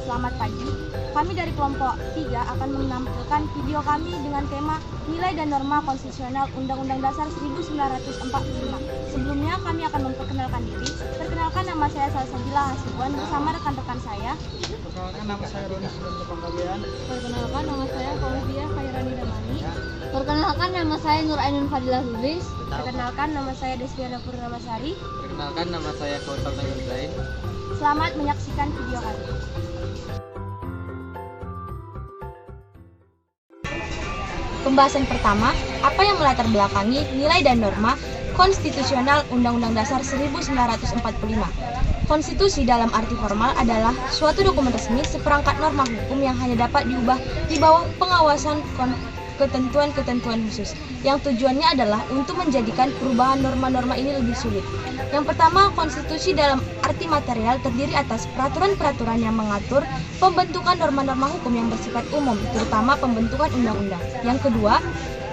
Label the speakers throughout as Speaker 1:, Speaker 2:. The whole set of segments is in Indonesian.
Speaker 1: Selamat pagi. Kami dari kelompok 3 akan menampilkan video kami dengan tema Nilai dan Norma Konstitusional Undang-Undang Dasar 1945. Sebelumnya kami akan memperkenalkan diri. Perkenalkan, nama saya Salsabila Hasibuan bersama rekan-rekan saya.
Speaker 2: Perkenalkan, nama saya Roni Sudanto Panggabean.
Speaker 1: Perkenalkan, nama saya Fauzia Khairani Damani.
Speaker 3: Perkenalkan, nama saya Nur Ainun Fadilah Lubis.
Speaker 1: Perkenalkan, nama saya Desviana Purnamasari.
Speaker 4: Perkenalkan, nama saya Kautal Tanjung Zain.
Speaker 1: Selamat menyaksikan video kami. Pembahasan pertama, apa yang melatar belakangi nilai dan norma konstitusional Undang-Undang Dasar 1945. Konstitusi dalam arti formal adalah suatu dokumen resmi seperangkat norma hukum yang hanya dapat diubah di bawah pengawasan ketentuan-ketentuan khusus, yang tujuannya adalah untuk menjadikan perubahan norma-norma ini lebih sulit. Yang pertama, konstitusi dalam arti material terdiri atas peraturan-peraturan yang mengatur pembentukan norma-norma hukum yang bersifat umum, terutama pembentukan undang-undang. Yang kedua,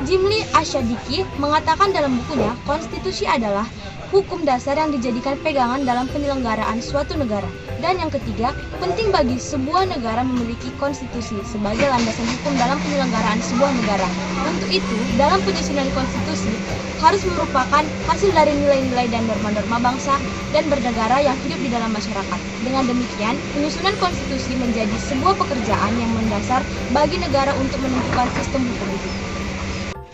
Speaker 1: Jimli Asyadiki mengatakan dalam bukunya, konstitusi adalah hukum dasar yang dijadikan pegangan dalam penyelenggaraan suatu negara. Dan yang ketiga, penting bagi sebuah negara memiliki konstitusi sebagai landasan hukum dalam penyelenggaraan sebuah negara. Untuk itu, dalam penyusunan konstitusi harus merupakan hasil dari nilai-nilai dan norma-norma bangsa dan bernegara yang hidup di dalam masyarakat. Dengan demikian, penyusunan konstitusi menjadi sebuah pekerjaan yang mendasar bagi negara untuk menentukan sistem hukum itu.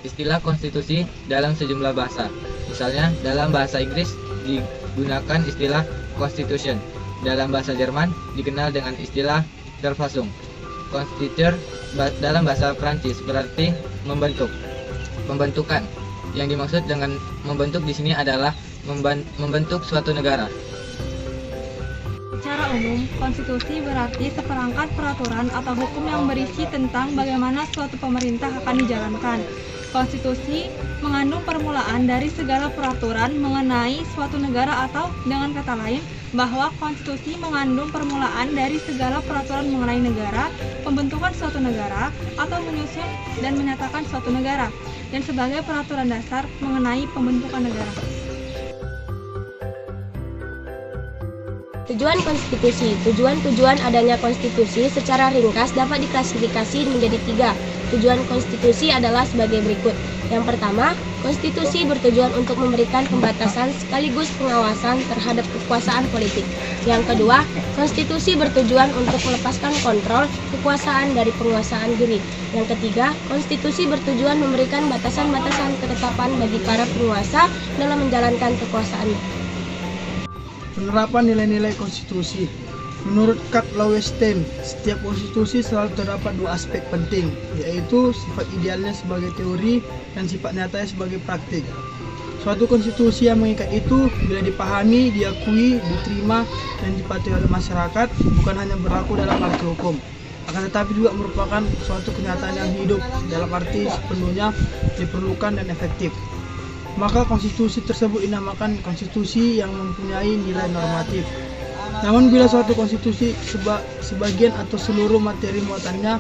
Speaker 4: Istilah konstitusi dalam sejumlah bahasa. Misalnya, dalam bahasa Inggris digunakan istilah Constitution. Dalam bahasa Jerman dikenal dengan istilah Verfassung. Constituer dalam bahasa Prancis berarti membentuk, pembentukan. Yang dimaksud dengan membentuk di sini adalah membentuk suatu negara.
Speaker 1: Secara umum, konstitusi berarti seperangkat peraturan atau hukum yang berisi tentang bagaimana suatu pemerintah akan dijalankan. Konstitusi mengandung permulaan dari segala peraturan mengenai suatu negara, atau dengan kata lain, bahwa konstitusi mengandung permulaan dari segala peraturan mengenai negara, pembentukan suatu negara, atau menyusun dan menyatakan suatu negara, dan sebagai peraturan dasar mengenai pembentukan negara. Tujuan konstitusi. Tujuan adanya konstitusi secara ringkas dapat diklasifikasi menjadi 3. Tujuan konstitusi adalah sebagai berikut. Yang pertama, konstitusi bertujuan untuk memberikan pembatasan sekaligus pengawasan terhadap kekuasaan politik. Yang kedua, konstitusi bertujuan untuk melepaskan kontrol kekuasaan dari penguasaan diri. Yang ketiga, konstitusi bertujuan memberikan batasan-batasan ketetapan bagi para penguasa dalam menjalankan kekuasaannya.
Speaker 2: Penerapan nilai-nilai konstitusi. Menurut Karl Lowenstein, setiap konstitusi selalu terdapat 2 aspek penting, yaitu sifat idealnya sebagai teori dan sifat nyatanya sebagai praktik. Suatu konstitusi yang mengikat itu bila dipahami, diakui, diterima, dan dipatuhi oleh masyarakat, bukan hanya berlaku dalam arti hukum, akan tetapi juga merupakan suatu kenyataan yang hidup dalam arti sepenuhnya diperlukan dan efektif. Maka konstitusi tersebut dinamakan konstitusi yang mempunyai nilai normatif. Namun bila suatu konstitusi sebagian atau seluruh materi muatannya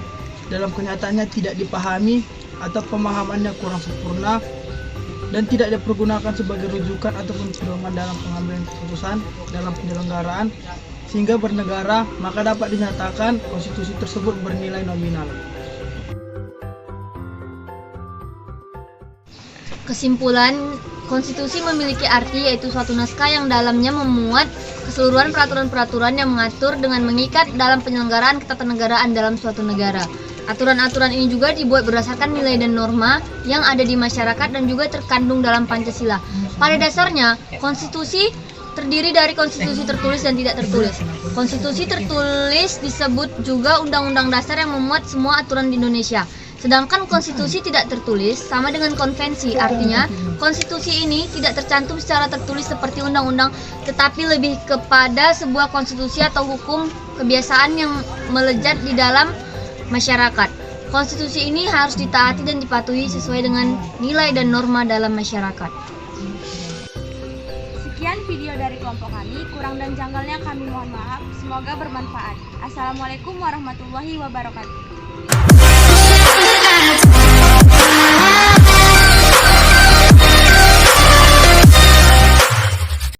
Speaker 2: dalam kenyataannya tidak dipahami atau pemahamannya kurang sempurna dan tidak dipergunakan sebagai rujukan ataupun pedoman dalam pengambilan keputusan dalam penyelenggaraan sehingga bernegara, maka dapat dinyatakan konstitusi tersebut bernilai nominal.
Speaker 3: Kesimpulan, konstitusi memiliki arti yaitu suatu naskah yang dalamnya memuat keseluruhan peraturan-peraturan yang mengatur dengan mengikat dalam penyelenggaraan ketatanegaraan dalam suatu negara. Aturan-aturan ini juga dibuat berdasarkan nilai dan norma yang ada di masyarakat dan juga terkandung dalam Pancasila. Pada dasarnya, konstitusi terdiri dari konstitusi tertulis dan tidak tertulis. Konstitusi tertulis disebut juga Undang-Undang Dasar yang memuat semua aturan di Indonesia. Sedangkan konstitusi tidak tertulis sama dengan konvensi, artinya konstitusi ini tidak tercantum secara tertulis seperti undang-undang, tetapi lebih kepada sebuah konstitusi atau hukum kebiasaan yang melejat di dalam masyarakat. Konstitusi ini harus ditaati dan dipatuhi sesuai dengan nilai dan norma dalam masyarakat.
Speaker 1: Sekian video dari kelompok kami, kurang dan janggalnya kami mohon maaf, semoga bermanfaat. Assalamualaikum warahmatullahi wabarakatuh.